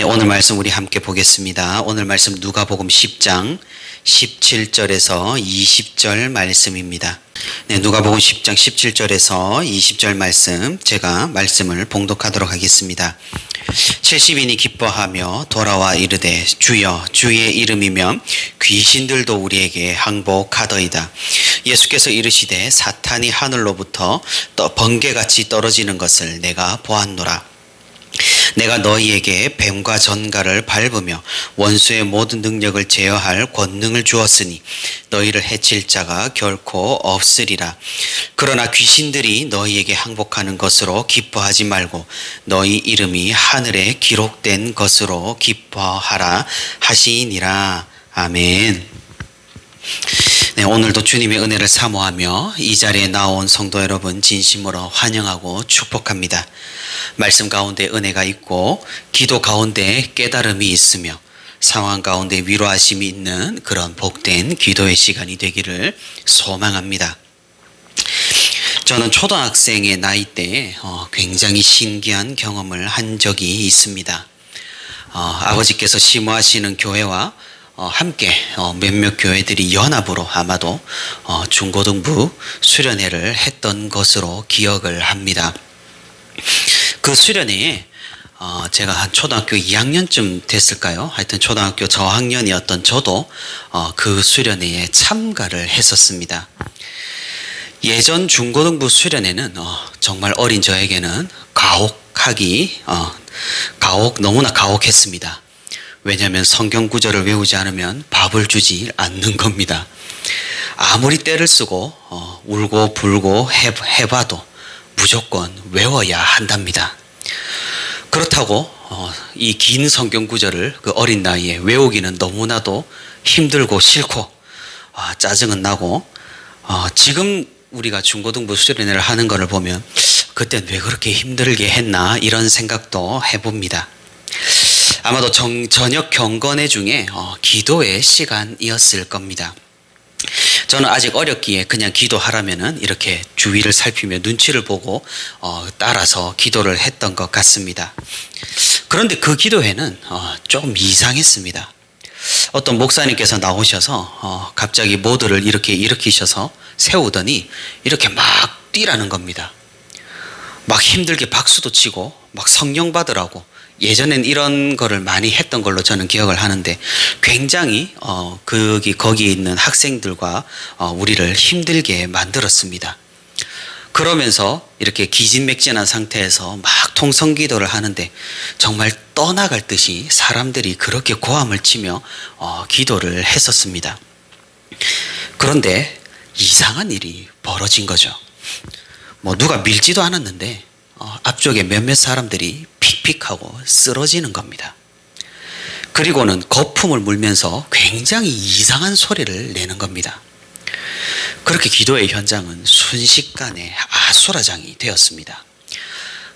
오늘 말씀 우리 함께 보겠습니다. 오늘 말씀 누가복음 10장 17절에서 20절 말씀입니다. 누가복음 10장 17절에서 20절 말씀, 제가 말씀을 봉독하도록 하겠습니다. 70인이 기뻐하며 돌아와 이르되 주여 주의 이름이면 귀신들도 우리에게 항복하더이다. 예수께서 이르시되 사탄이 하늘로부터 번개같이 떨어지는 것을 내가 보았노라. 내가 너희에게 뱀과 전갈을 밟으며 원수의 모든 능력을 제어할 권능을 주었으니 너희를 해칠 자가 결코 없으리라. 그러나 귀신들이 너희에게 항복하는 것으로 기뻐하지 말고 너희 이름이 하늘에 기록된 것으로 기뻐하라 하시니라. 아멘. 오늘도 주님의 은혜를 사모하며 이 자리에 나온 성도 여러분 진심으로 환영하고 축복합니다. 말씀 가운데 은혜가 있고 기도 가운데 깨달음이 있으며 상황 가운데 위로하심이 있는 그런 복된 기도의 시간이 되기를 소망합니다. 저는 초등학생의 나이 때에 굉장히 신기한 경험을 한 적이 있습니다. 아버지께서 심호하시는 교회와 함께 몇몇 교회들이 연합으로 아마도 중고등부 수련회를 했던 것으로 기억을 합니다. 그 수련회에 제가 한 초등학교 2학년쯤 됐을까요? 하여튼 초등학교 저학년이었던 저도 그 수련회에 참가를 했었습니다. 예전 중고등부 수련회는 정말 어린 저에게는 너무나 가혹했습니다. 왜냐하면 성경 구절을 외우지 않으면 밥을 주지 않는 겁니다. 아무리 떼를 쓰고 울고 불고 해봐도 무조건 외워야 한답니다. 그렇다고 이 긴 성경 구절을 그 어린 나이에 외우기는 너무나도 힘들고 싫고 짜증은 나고 지금 우리가 중고등부 수련회를 하는 것을 보면 그땐 왜 그렇게 힘들게 했나 이런 생각도 해봅니다. 아마도 저녁 경건회 중에 기도의 시간이었을 겁니다. 저는 아직 어렸기에 그냥 기도하라면은 이렇게 주위를 살피며 눈치를 보고 따라서 기도를 했던 것 같습니다. 그런데 그 기도회는 조금 이상했습니다. 어떤 목사님께서 나오셔서 갑자기 모두를 이렇게 일으키셔서 세우더니 이렇게 막 뛰라는 겁니다. 막 힘들게 박수도 치고 막 성령 받으라고. 예전엔 이런 거를 많이 했던 걸로 저는 기억을 하는데 굉장히 거기에 있는 학생들과 우리를 힘들게 만들었습니다. 그러면서 이렇게 기진맥진한 상태에서 막 통성기도를 하는데 정말 떠나갈 듯이 사람들이 그렇게 고함을 치며 기도를 했었습니다. 그런데 이상한 일이 벌어진 거죠. 누가 밀지도 않았는데 앞쪽에 몇몇 사람들이 픽픽하고 쓰러지는 겁니다. 그리고는 거품을 물면서 굉장히 이상한 소리를 내는 겁니다. 그렇게 기도의 현장은 순식간에 아수라장이 되었습니다.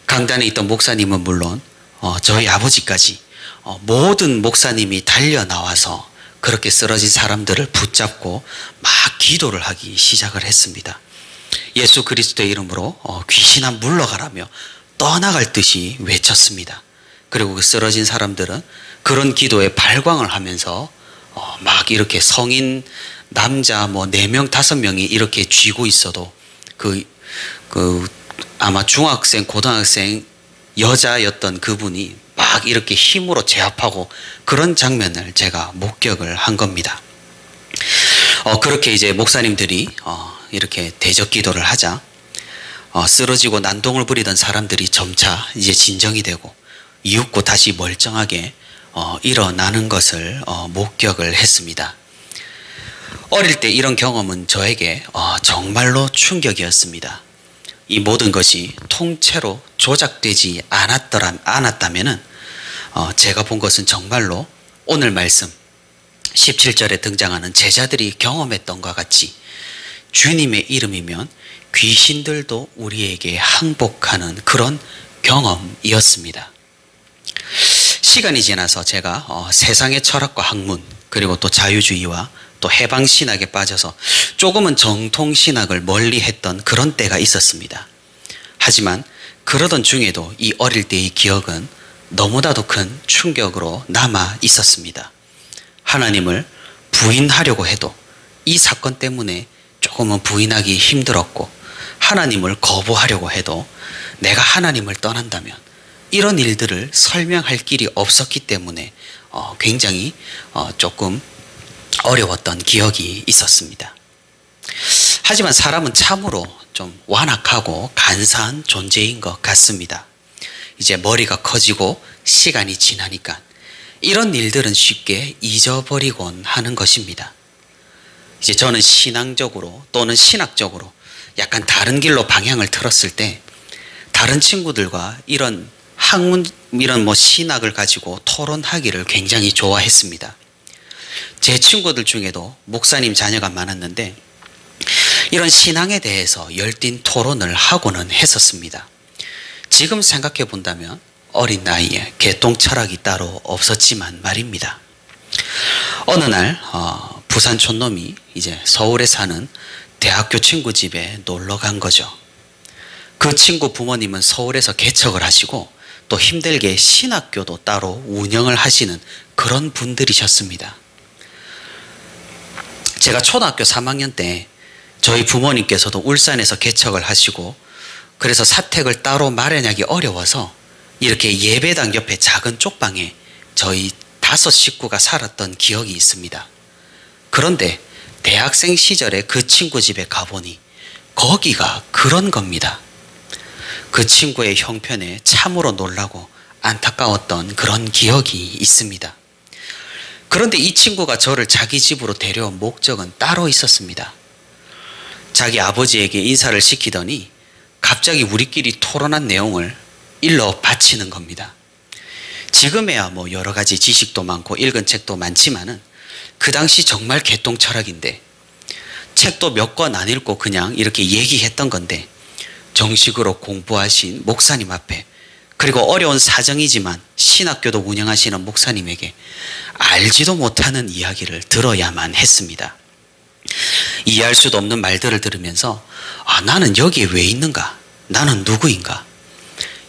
강단에 있던 목사님은 물론 저희 아버지까지 모든 목사님이 달려 나와서 그렇게 쓰러진 사람들을 붙잡고 막 기도를 하기 시작을 했습니다. 예수 그리스도의 이름으로 귀신아 물러가라며 떠나갈 듯이 외쳤습니다. 그리고 그 쓰러진 사람들은 그런 기도에 발광을 하면서 막 이렇게 성인 남자 4명 5명이 이렇게 쥐고 있어도 아마 중학생 고등학생 여자였던 그분이 막 이렇게 힘으로 제압하고 그런 장면을 제가 목격을 한 겁니다. 그렇게 이제 목사님들이 이렇게 대적 기도를 하자 쓰러지고 난동을 부리던 사람들이 점차 이제 진정이 되고 이윽고 다시 멀쩡하게 일어나는 것을 목격을 했습니다. 어릴 때 이런 경험은 저에게 정말로 충격이었습니다. 이 모든 것이 통째로 조작되지 않았다면은 제가 본 것은 정말로 오늘 말씀 17절에 등장하는 제자들이 경험했던 것과 같이 주님의 이름이면 귀신들도 우리에게 항복하는 그런 경험이었습니다. 시간이 지나서 제가 세상의 철학과 학문 그리고 또 자유주의와 또 해방신학에 빠져서 조금은 정통신학을 멀리했던 그런 때가 있었습니다. 하지만 그러던 중에도 이 어릴 때의 기억은 너무나도 큰 충격으로 남아 있었습니다. 하나님을 부인하려고 해도 이 사건 때문에 조금은 부인하기 힘들었고, 하나님을 거부하려고 해도 내가 하나님을 떠난다면 이런 일들을 설명할 길이 없었기 때문에 굉장히 조금 어려웠던 기억이 있었습니다. 하지만 사람은 참으로 좀 완악하고 간사한 존재인 것 같습니다. 이제 머리가 커지고 시간이 지나니까 이런 일들은 쉽게 잊어버리곤 하는 것입니다. 이제 저는 신앙적으로 또는 신학적으로 약간 다른 길로 방향을 틀었을 때 다른 친구들과 이런 신학을 가지고 토론하기를 굉장히 좋아했습니다. 제 친구들 중에도 목사님 자녀가 많았는데 이런 신앙에 대해서 열띤 토론을 하고는 했었습니다. 지금 생각해 본다면 어린 나이에 개똥 철학이 따로 없었지만 말입니다. 어느 날 부산 촌놈이 이제 서울에 사는 대학교 친구 집에 놀러 간 거죠. 그 친구 부모님은 서울에서 개척을 하시고 또 힘들게 신학교도 따로 운영을 하시는 그런 분들이셨습니다. 제가 초등학교 3학년 때 저희 부모님께서도 울산에서 개척을 하시고 그래서 사택을 따로 마련하기 어려워서 이렇게 예배당 옆에 작은 쪽방에 저희 5 식구가 살았던 기억이 있습니다. 그런데 대학생 시절에 그 친구 집에 가보니 거기가 그런 겁니다. 그 친구의 형편에 참으로 놀라고 안타까웠던 그런 기억이 있습니다. 그런데 이 친구가 저를 자기 집으로 데려온 목적은 따로 있었습니다. 자기 아버지에게 인사를 시키더니 갑자기 우리끼리 토론한 내용을 일러 바치는 겁니다. 지금에야 여러 가지 지식도 많고 읽은 책도 많지만은 그 당시 정말 개똥 철학인데 책도 몇 권 안 읽고 그냥 이렇게 얘기했던 건데 정식으로 공부하신 목사님 앞에 그리고 어려운 사정이지만 신학교도 운영하시는 목사님에게 알지도 못하는 이야기를 들어야만 했습니다. 이해할 수도 없는 말들을 들으면서 나는 여기에 왜 있는가? 나는 누구인가?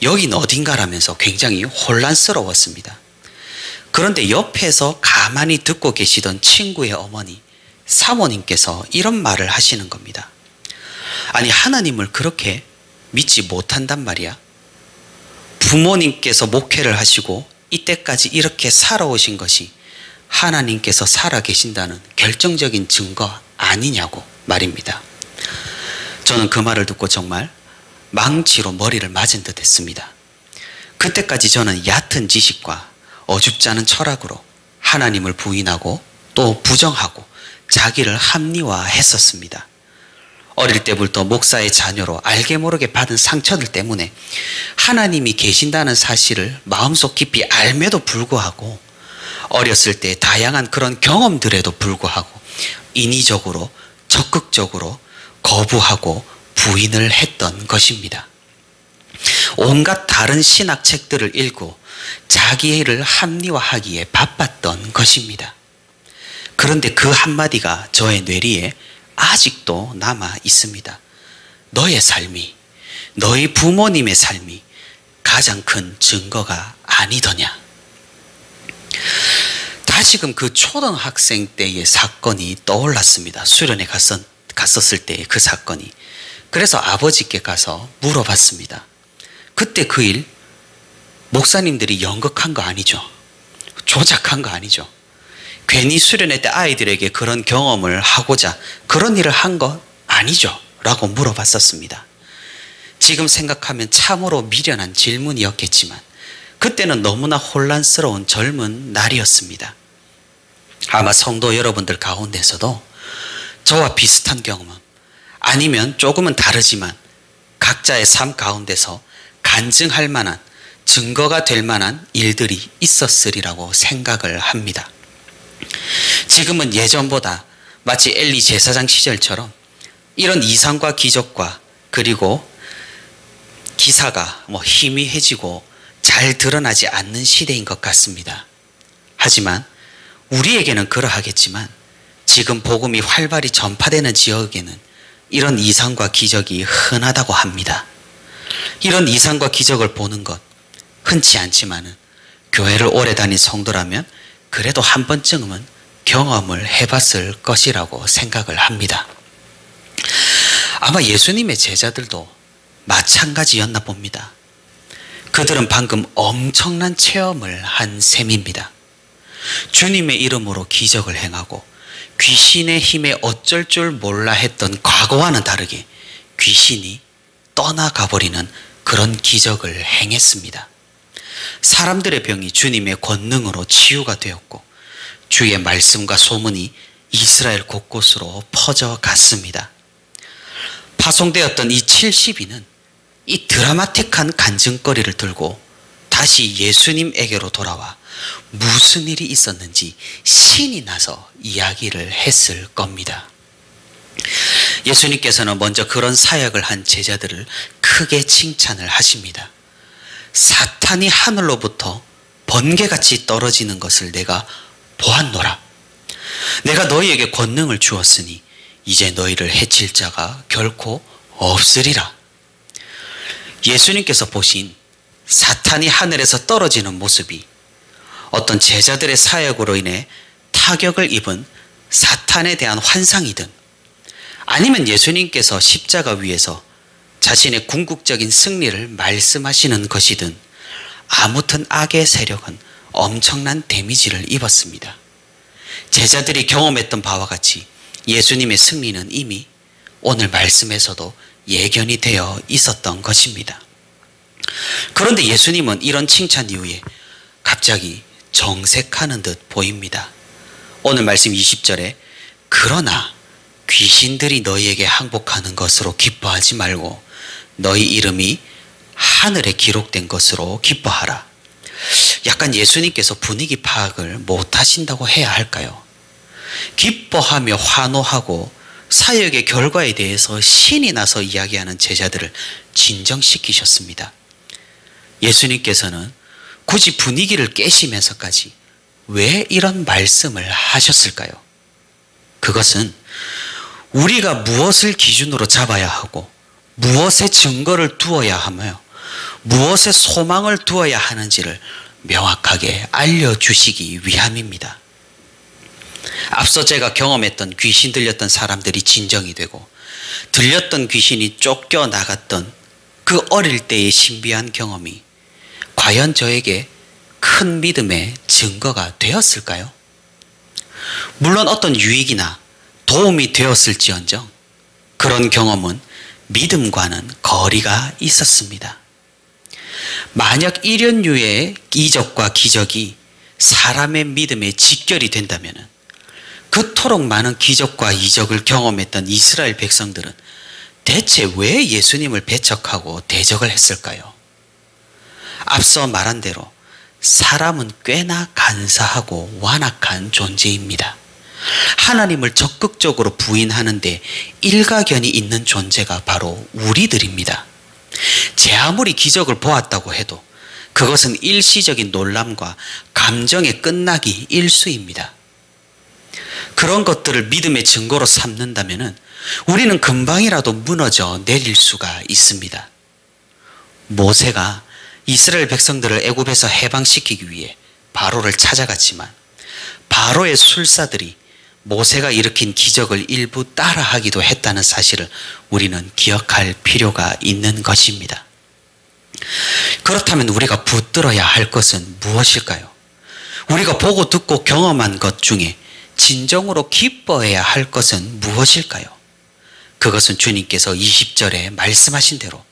여긴 어딘가라면서 굉장히 혼란스러웠습니다. 그런데 옆에서 가만히 듣고 계시던 친구의 어머니, 사모님께서 이런 말을 하시는 겁니다. 아니, 하나님을 그렇게 믿지 못한단 말이야? 부모님께서 목회를 하시고 이때까지 이렇게 살아오신 것이 하나님께서 살아계신다는 결정적인 증거 아니냐고 말입니다. 저는 그 말을 듣고 정말 망치로 머리를 맞은 듯 했습니다. 그때까지 저는 얕은 지식과 어줍지 않은 철학으로 하나님을 부인하고 또 부정하고 자기를 합리화했었습니다. 어릴 때부터 목사의 자녀로 알게 모르게 받은 상처들 때문에 하나님이 계신다는 사실을 마음속 깊이 알매도 불구하고 어렸을 때 다양한 그런 경험들에도 불구하고 인위적으로 적극적으로 거부하고 부인을 했던 것입니다. 온갖 다른 신학책들을 읽고 자기를 합리화하기에 바빴던 것입니다. 그런데 그 한마디가 저의 뇌리에 아직도 남아 있습니다. 너의 삶이, 너희 부모님의 삶이 가장 큰 증거가 아니더냐. 다시금 그 초등학생 때의 사건이 떠올랐습니다. 수련회 갔었을 때의 그 사건이. 그래서 아버지께 가서 물어봤습니다. 그때 그 일 목사님들이 연극한 거 아니죠? 조작한 거 아니죠? 괜히 수련회 때 아이들에게 그런 경험을 하고자 그런 일을 한 거 아니죠? 라고 물어봤었습니다. 지금 생각하면 참으로 미련한 질문이었겠지만 그때는 너무나 혼란스러운 젊은 날이었습니다. 아마 성도 여러분들 가운데서도 저와 비슷한 경험은 아니면 조금은 다르지만 각자의 삶 가운데서 간증할 만한 증거가 될 만한 일들이 있었으리라고 생각을 합니다. 지금은 예전보다 마치 엘리 제사장 시절처럼 이런 이상과 기적과 그리고 기사가 희미해지고 잘 드러나지 않는 시대인 것 같습니다. 하지만 우리에게는 그러하겠지만 지금 복음이 활발히 전파되는 지역에는 이런 이상과 기적이 흔하다고 합니다. 이런 이상과 기적을 보는 것 흔치 않지만은 교회를 오래 다닌 성도라면 그래도 한 번쯤은 경험을 해봤을 것이라고 생각을 합니다. 아마 예수님의 제자들도 마찬가지였나 봅니다. 그들은 방금 엄청난 체험을 한 셈입니다. 주님의 이름으로 기적을 행하고 귀신의 힘에 어쩔 줄 몰라 했던 과거와는 다르게 귀신이 떠나가 버리는 그런 기적을 행했습니다. 사람들의 병이 주님의 권능으로 치유가 되었고 주의 말씀과 소문이 이스라엘 곳곳으로 퍼져갔습니다. 파송되었던 이 70인은 이 드라마틱한 간증거리를 들고 다시 예수님에게로 돌아와 무슨 일이 있었는지 신이 나서 이야기를 했을 겁니다. 예수님께서는 먼저 그런 사역을 한 제자들을 크게 칭찬을 하십니다. 사탄이 하늘로부터 번개같이 떨어지는 것을 내가 보았노라. 내가 너희에게 권능을 주었으니 이제 너희를 해칠 자가 결코 없으리라. 예수님께서 보신 사탄이 하늘에서 떨어지는 모습이 어떤 제자들의 사역으로 인해 타격을 입은 사탄에 대한 환상이든 아니면 예수님께서 십자가 위에서 자신의 궁극적인 승리를 말씀하시는 것이든 아무튼 악의 세력은 엄청난 데미지를 입었습니다. 제자들이 경험했던 바와 같이 예수님의 승리는 이미 오늘 말씀에서도 예견이 되어 있었던 것입니다. 그런데 예수님은 이런 칭찬 이후에 갑자기 정색하는 듯 보입니다. 오늘 말씀 20절에 그러나 귀신들이 너희에게 항복하는 것으로 기뻐하지 말고 너희 이름이 하늘에 기록된 것으로 기뻐하라. 약간 예수님께서 분위기 파악을 못하신다고 해야 할까요? 기뻐하며 환호하고 사역의 결과에 대해서 신이 나서 이야기하는 제자들을 진정시키셨습니다. 예수님께서는 굳이 분위기를 깨시면서까지 왜 이런 말씀을 하셨을까요? 그것은 우리가 무엇을 기준으로 잡아야 하고 무엇의 증거를 두어야 하며 무엇의 소망을 두어야 하는지를 명확하게 알려주시기 위함입니다. 앞서 제가 경험했던 귀신 들렸던 사람들이 진정이 되고 들렸던 귀신이 쫓겨나갔던 그 어릴 때의 신비한 경험이 과연 저에게 큰 믿음의 증거가 되었을까요? 물론 어떤 유익이나 도움이 되었을지언정 그런 경험은 믿음과는 거리가 있었습니다. 만약 1년류의 이적과 기적이 사람의 믿음에 직결이 된다면 그토록 많은 기적과 이적을 경험했던 이스라엘 백성들은 대체 왜 예수님을 배척하고 대적을 했을까요? 앞서 말한 대로 사람은 꽤나 간사하고 완악한 존재입니다. 하나님을 적극적으로 부인하는데 일가견이 있는 존재가 바로 우리들입니다. 제 아무리 기적을 보았다고 해도 그것은 일시적인 놀람과 감정의 끝나기 일수입니다. 그런 것들을 믿음의 증거로 삼는다면 우리는 금방이라도 무너져 내릴 수가 있습니다. 모세가 이스라엘 백성들을 애굽에서 해방시키기 위해 바로를 찾아갔지만 바로의 술사들이 모세가 일으킨 기적을 일부 따라하기도 했다는 사실을 우리는 기억할 필요가 있는 것입니다. 그렇다면 우리가 붙들어야 할 것은 무엇일까요? 우리가 보고 듣고 경험한 것 중에 진정으로 기뻐해야 할 것은 무엇일까요? 그것은 주님께서 20절에 말씀하신 대로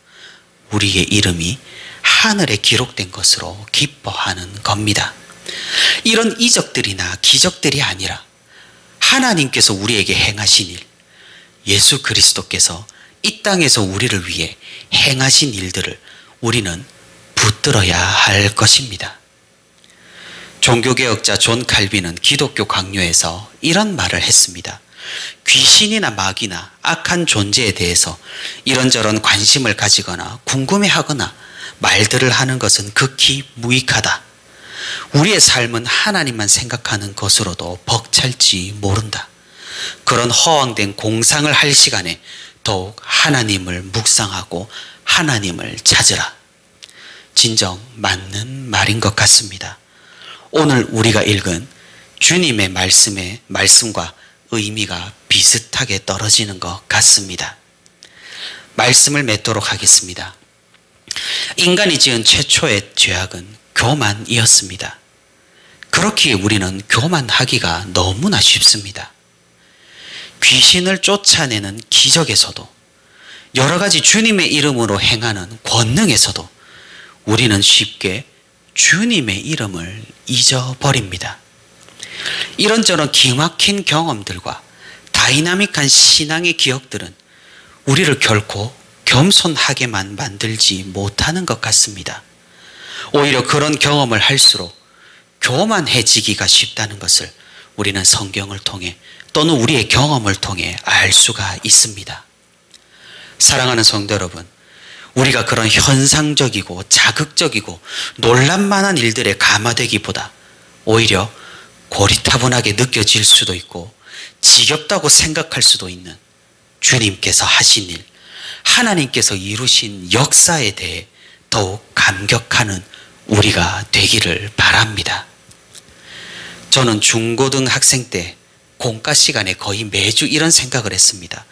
우리의 이름이 하늘에 기록된 것으로 기뻐하는 겁니다. 이런 이적들이나 기적들이 아니라 하나님께서 우리에게 행하신 일, 예수 그리스도께서 이 땅에서 우리를 위해 행하신 일들을 우리는 붙들어야 할 것입니다. 종교개혁자 존 칼빈은 기독교 강요에서 이런 말을 했습니다. 귀신이나 마귀나 악한 존재에 대해서 이런저런 관심을 가지거나 궁금해하거나 말들을 하는 것은 극히 무익하다. 우리의 삶은 하나님만 생각하는 것으로도 벅찰지 모른다. 그런 허황된 공상을 할 시간에 더욱 하나님을 묵상하고 하나님을 찾으라. 진정 맞는 말인 것 같습니다. 오늘 우리가 읽은 주님의 말씀과 의미가 비슷하게 떨어지는 것 같습니다. 말씀을 맺도록 하겠습니다. 인간이 지은 최초의 죄악은 교만이었습니다. 그렇기에 우리는 교만하기가 너무나 쉽습니다. 귀신을 쫓아내는 기적에서도, 여러 가지 주님의 이름으로 행하는 권능에서도 우리는 쉽게 주님의 이름을 잊어버립니다. 이런저런 기막힌 경험들과 다이나믹한 신앙의 기억들은 우리를 결코 겸손하게만 만들지 못하는 것 같습니다. 오히려 그런 경험을 할수록 교만해지기가 쉽다는 것을 우리는 성경을 통해 또는 우리의 경험을 통해 알 수가 있습니다. 사랑하는 성도 여러분, 우리가 그런 현상적이고 자극적이고 놀랄만한 일들에 감화되기보다 오히려 고리타분하게 느껴질 수도 있고 지겹다고 생각할 수도 있는 주님께서 하신 일, 하나님께서 이루신 역사에 대해 더욱 감격하는 우리가 되기를 바랍니다. 저는 중고등학생 때 공과 시간에 거의 매주 이런 생각을 했습니다.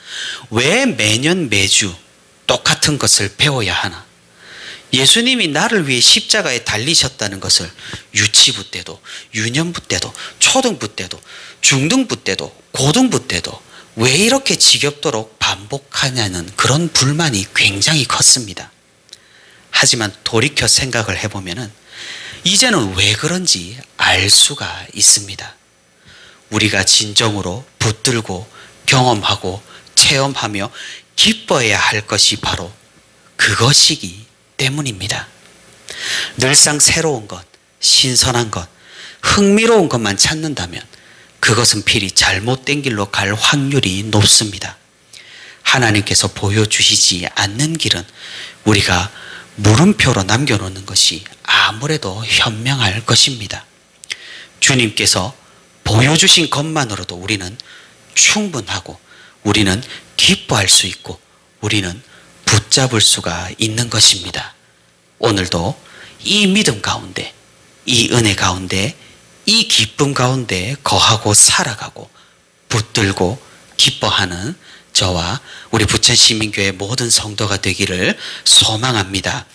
왜 매년 매주 똑같은 것을 배워야 하나? 예수님이 나를 위해 십자가에 달리셨다는 것을 유치부 때도, 유년부 때도, 초등부 때도, 중등부 때도, 고등부 때도 왜 이렇게 지겹도록 반복하냐는 그런 불만이 굉장히 컸습니다. 하지만 돌이켜 생각을 해보면 이제는 왜 그런지 알 수가 있습니다. 우리가 진정으로 붙들고 경험하고 체험하며 기뻐해야 할 것이 바로 그것이기 때문입니다. 늘상 새로운 것, 신선한 것, 흥미로운 것만 찾는다면 그것은 필히 잘못된 길로 갈 확률이 높습니다. 하나님께서 보여주시지 않는 길은 우리가 물음표로 남겨놓는 것이 아무래도 현명할 것입니다. 주님께서 보여주신 것만으로도 우리는 충분하고 우리는 기뻐할 수 있고 우리는 붙잡을 수가 있는 것입니다. 오늘도 이 믿음 가운데, 이 은혜 가운데, 이 기쁨 가운데 거하고 살아가고 붙들고 기뻐하는 저와 우리 부천시민교회 모든 성도가 되기를 소망합니다.